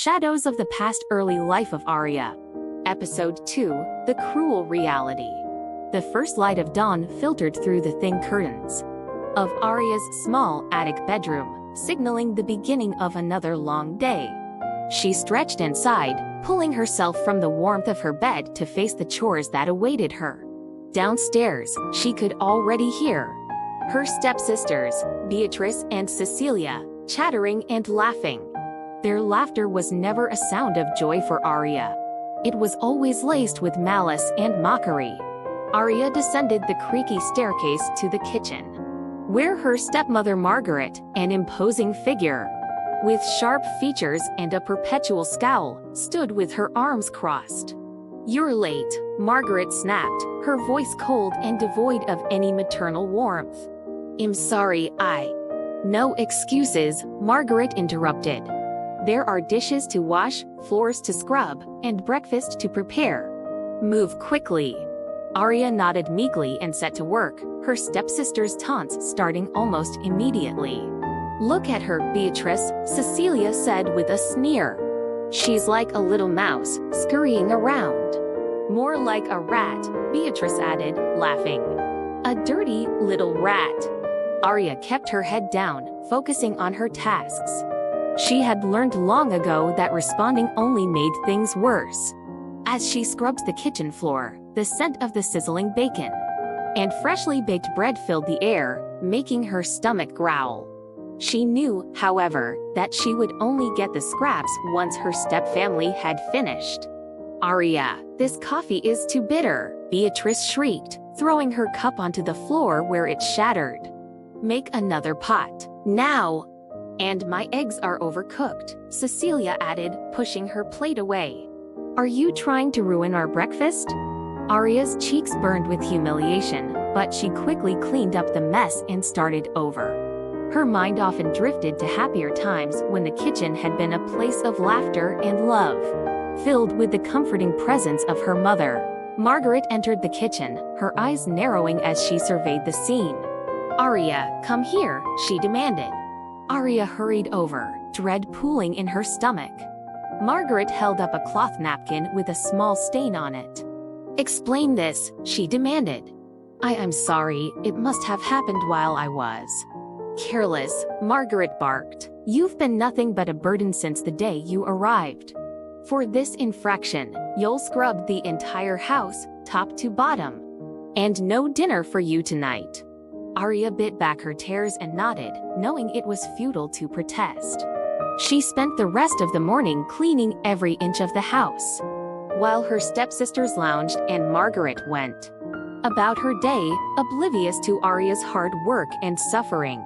Shadows of the Past Early Life of Arya. Episode 2, The Cruel Reality. The first light of dawn filtered through the thin curtains of Arya's small attic bedroom, signaling the beginning of another long day. She stretched and sighed, pulling herself from the warmth of her bed to face the chores that awaited her. Downstairs, she could already hear her stepsisters, Beatrice and Cecilia, chattering and laughing. Their laughter was never a sound of joy for Arya. It was always laced with malice and mockery. Arya descended the creaky staircase to the kitchen, where her stepmother Margaret, an imposing figure with sharp features and a perpetual scowl, stood with her arms crossed. "You're late," Margaret snapped, her voice cold and devoid of any maternal warmth. "I'm sorry, No excuses," Margaret interrupted. "There are dishes to wash, floors to scrub, and breakfast to prepare. Move quickly." Arya nodded meekly and set to work, her stepsister's taunts starting almost immediately. "Look at her, Beatrice," Cecilia said with a sneer. "She's like a little mouse, scurrying around." "More like a rat," Beatrice added, laughing. "A dirty little rat." Arya kept her head down, focusing on her tasks. She had learned long ago that responding only made things worse. As she scrubbed the kitchen floor, the scent of the sizzling bacon and freshly baked bread filled the air, making her stomach growl. She knew, however, that she would only get the scraps once her stepfamily had finished. "Arya, this coffee is too bitter," Beatrice shrieked, throwing her cup onto the floor where it shattered. "Make another pot, now!" "And my eggs are overcooked," Cecilia added, pushing her plate away. "Are you trying to ruin our breakfast?" Arya's cheeks burned with humiliation, but she quickly cleaned up the mess and started over. Her mind often drifted to happier times when the kitchen had been a place of laughter and love, filled with the comforting presence of her mother. Margaret entered the kitchen, her eyes narrowing as she surveyed the scene. "Arya, come here," she demanded. Arya hurried over, dread pooling in her stomach. Margaret held up a cloth napkin with a small stain on it. "Explain this," she demanded. I'm sorry, it must have happened while I was careless," Margaret barked. "You've been nothing but a burden since the day you arrived. For this infraction, you'll scrub the entire house, top to bottom. And no dinner for you tonight." Arya bit back her tears and nodded, knowing it was futile to protest. She spent the rest of the morning cleaning every inch of the house, while her stepsisters lounged and Margaret went about her day, oblivious to Arya's hard work and suffering.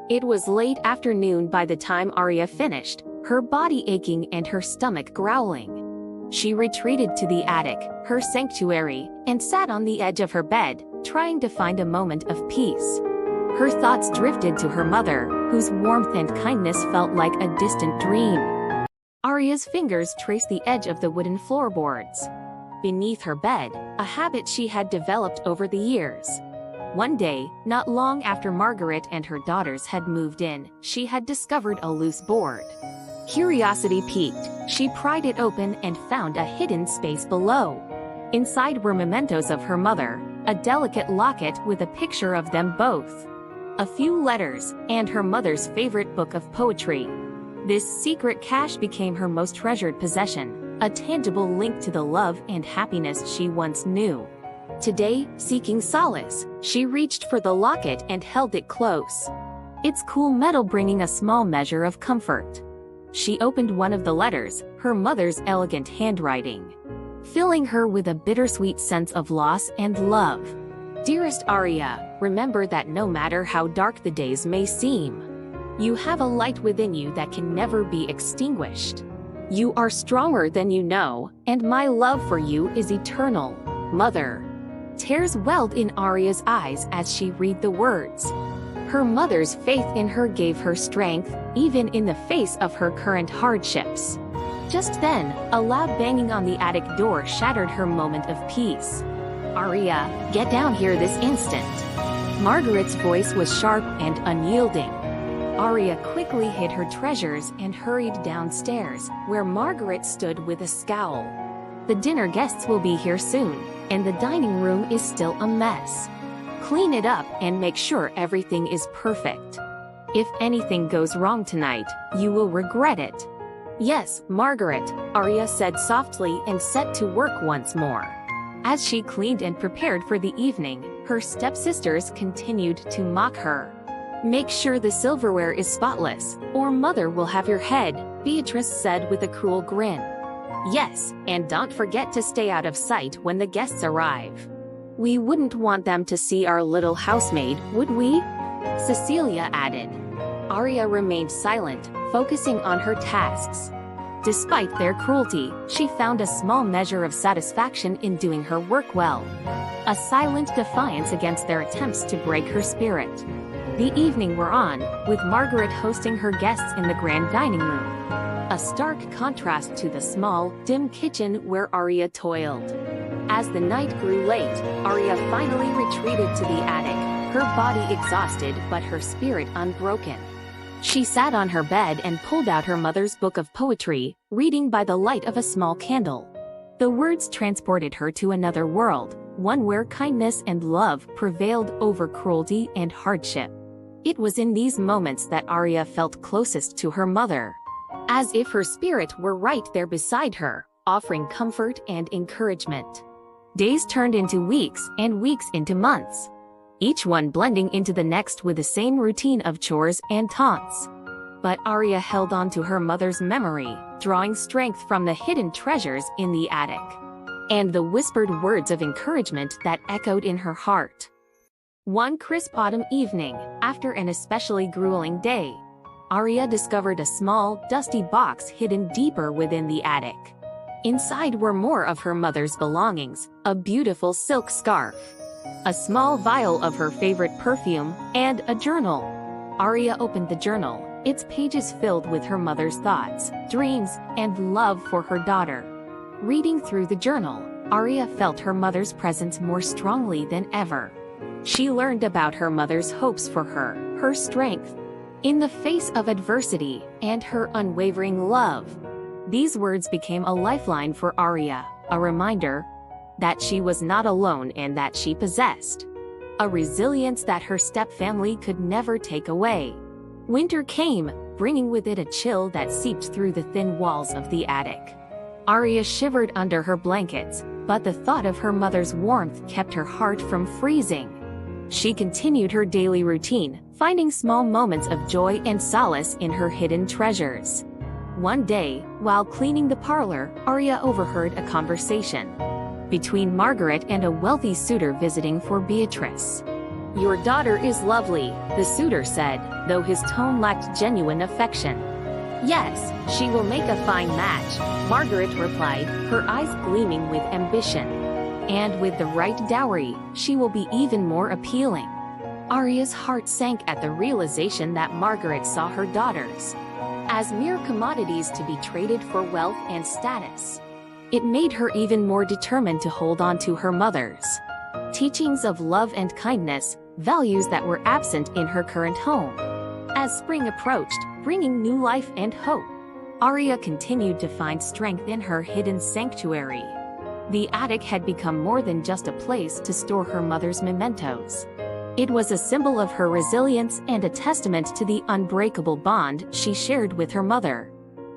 It was late afternoon by the time Arya finished, her body aching and her stomach growling. She retreated to the attic, her sanctuary, and sat on the edge of her bed, trying to find a moment of peace. Her thoughts drifted to her mother, whose warmth and kindness felt like a distant dream. Arya's fingers traced the edge of the wooden floorboards beneath her bed, a habit she had developed over the years. One day, not long after Margaret and her daughters had moved in, she had discovered a loose board. Curiosity piqued, she pried it open and found a hidden space below. Inside were mementos of her mother, a delicate locket with a picture of them both, a few letters, and her mother's favorite book of poetry. This secret cache became her most treasured possession, a tangible link to the love and happiness she once knew. Today, seeking solace, she reached for the locket and held it close, its cool metal bringing a small measure of comfort. She opened one of the letters, her mother's elegant handwriting, filling her with a bittersweet sense of loss and love. "Dearest Arya, remember that no matter how dark the days may seem, you have a light within you that can never be extinguished. You are stronger than you know, and my love for you is eternal, Mother." Tears welled in Arya's eyes as she read the words. Her mother's faith in her gave her strength, even in the face of her current hardships. Just then, a loud banging on the attic door shattered her moment of peace. "Arya, get down here this instant." Margaret's voice was sharp and unyielding. Arya quickly hid her treasures and hurried downstairs, where Margaret stood with a scowl. The dinner guests will be here soon, and the dining room is still a mess. Clean it up and make sure everything is perfect. If anything goes wrong tonight, you will regret it. Yes, Margaret, Arya said softly and set to work once more. As she cleaned and prepared for the evening, her stepsisters continued to mock her. Make sure the silverware is spotless, or Mother will have your head, Beatrice said with a cruel grin. Yes, and don't forget to stay out of sight when the guests arrive. We wouldn't want them to see our little housemaid, would we? Cecilia added. Arya remained silent, focusing on her tasks. Despite their cruelty, she found a small measure of satisfaction in doing her work well. A silent defiance against their attempts to break her spirit. The evening wore on, with Margaret hosting her guests in the grand dining room. A stark contrast to the small, dim kitchen where Arya toiled. As the night grew late, Arya finally retreated to the attic, her body exhausted but her spirit unbroken. She sat on her bed and pulled out her mother's book of poetry, reading by the light of a small candle. The words transported her to another world, one where kindness and love prevailed over cruelty and hardship. It was in these moments that Arya felt closest to her mother. As if her spirit were right there beside her, offering comfort and encouragement. Days turned into weeks and weeks into months. Each one blending into the next with the same routine of chores and taunts. But Arya held on to her mother's memory, drawing strength from the hidden treasures in the attic. And the whispered words of encouragement that echoed in her heart. One crisp autumn evening, after an especially grueling day, Arya discovered a small, dusty box hidden deeper within the attic. Inside were more of her mother's belongings, a beautiful silk scarf, a small vial of her favorite perfume, and a journal. Arya opened the journal, its pages filled with her mother's thoughts, dreams, and love for her daughter. Reading through the journal, Arya felt her mother's presence more strongly than ever. She learned about her mother's hopes for her, her strength in the face of adversity, and her unwavering love. These words became a lifeline for Arya, a reminder that she was not alone and that she possessed a resilience that her stepfamily could never take away. Winter came, bringing with it a chill that seeped through the thin walls of the attic. Arya shivered under her blankets, but the thought of her mother's warmth kept her heart from freezing. She continued her daily routine, finding small moments of joy and solace in her hidden treasures. One day, while cleaning the parlor, Arya overheard a conversation between Margaret and a wealthy suitor visiting for Beatrice. Your daughter is lovely, the suitor said, though his tone lacked genuine affection. Yes, she will make a fine match, Margaret replied, her eyes gleaming with ambition. And with the right dowry, she will be even more appealing. Arya's heart sank at the realization that Margaret saw her daughters as mere commodities to be traded for wealth and status. It made her even more determined to hold on to her mother's teachings of love and kindness, values that were absent in her current home. As spring approached, bringing new life and hope, Arya continued to find strength in her hidden sanctuary. The attic had become more than just a place to store her mother's mementos. It was a symbol of her resilience and a testament to the unbreakable bond she shared with her mother.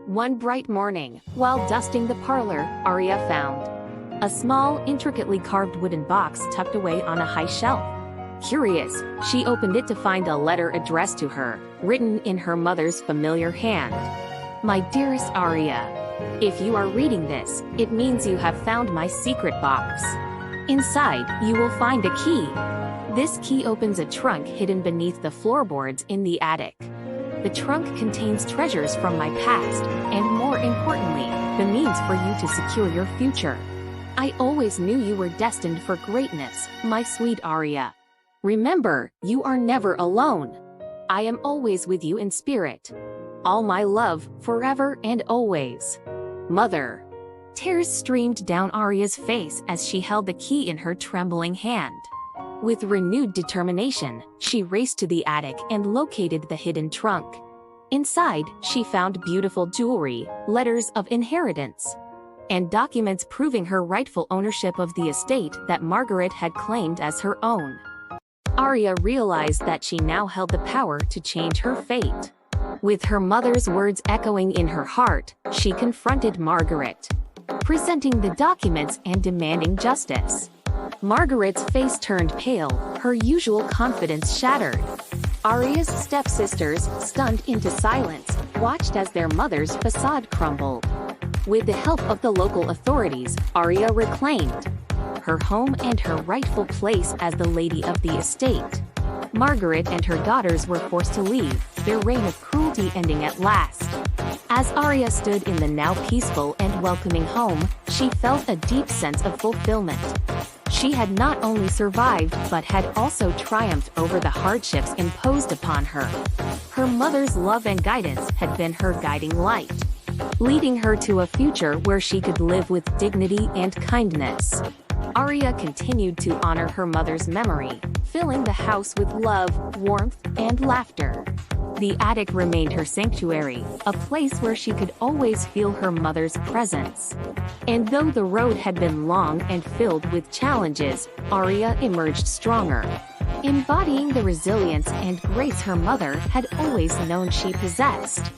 One bright morning, while dusting the parlor, Arya found a small, intricately carved wooden box tucked away on a high shelf. Curious, she opened it to find a letter addressed to her, written in her mother's familiar hand. My dearest Arya, if you are reading this, it means you have found my secret box. Inside, you will find a key. This key opens a trunk hidden beneath the floorboards in the attic. The trunk contains treasures from my past, and more importantly, the means for you to secure your future. I always knew you were destined for greatness, my sweet Arya. Remember, you are never alone. I am always with you in spirit. All my love, forever and always. Mother. Tears streamed down Arya's face as she held the key in her trembling hand. With renewed determination, she raced to the attic and located the hidden trunk. Inside, she found beautiful jewelry, letters of inheritance, and documents proving her rightful ownership of the estate that Margaret had claimed as her own. Arya realized that she now held the power to change her fate. With her mother's words echoing in her heart, she confronted Margaret, presenting the documents and demanding justice. Margaret's face turned pale, her usual confidence shattered. Arya's stepsisters, stunned into silence, watched as their mother's facade crumbled. With the help of the local authorities, Arya reclaimed her home and her rightful place as the lady of the estate. Margaret and her daughters were forced to leave, their reign of cruelty ending at last. As Arya stood in the now peaceful and welcoming home, she felt a deep sense of fulfillment. She had not only survived but had also triumphed over the hardships imposed upon her. Her mother's love and guidance had been her guiding light, leading her to a future where she could live with dignity and kindness. Arya continued to honor her mother's memory, filling the house with love, warmth, and laughter. The attic remained her sanctuary, a place where she could always feel her mother's presence. And though the road had been long and filled with challenges, Arya emerged stronger, embodying the resilience and grace her mother had always known she possessed.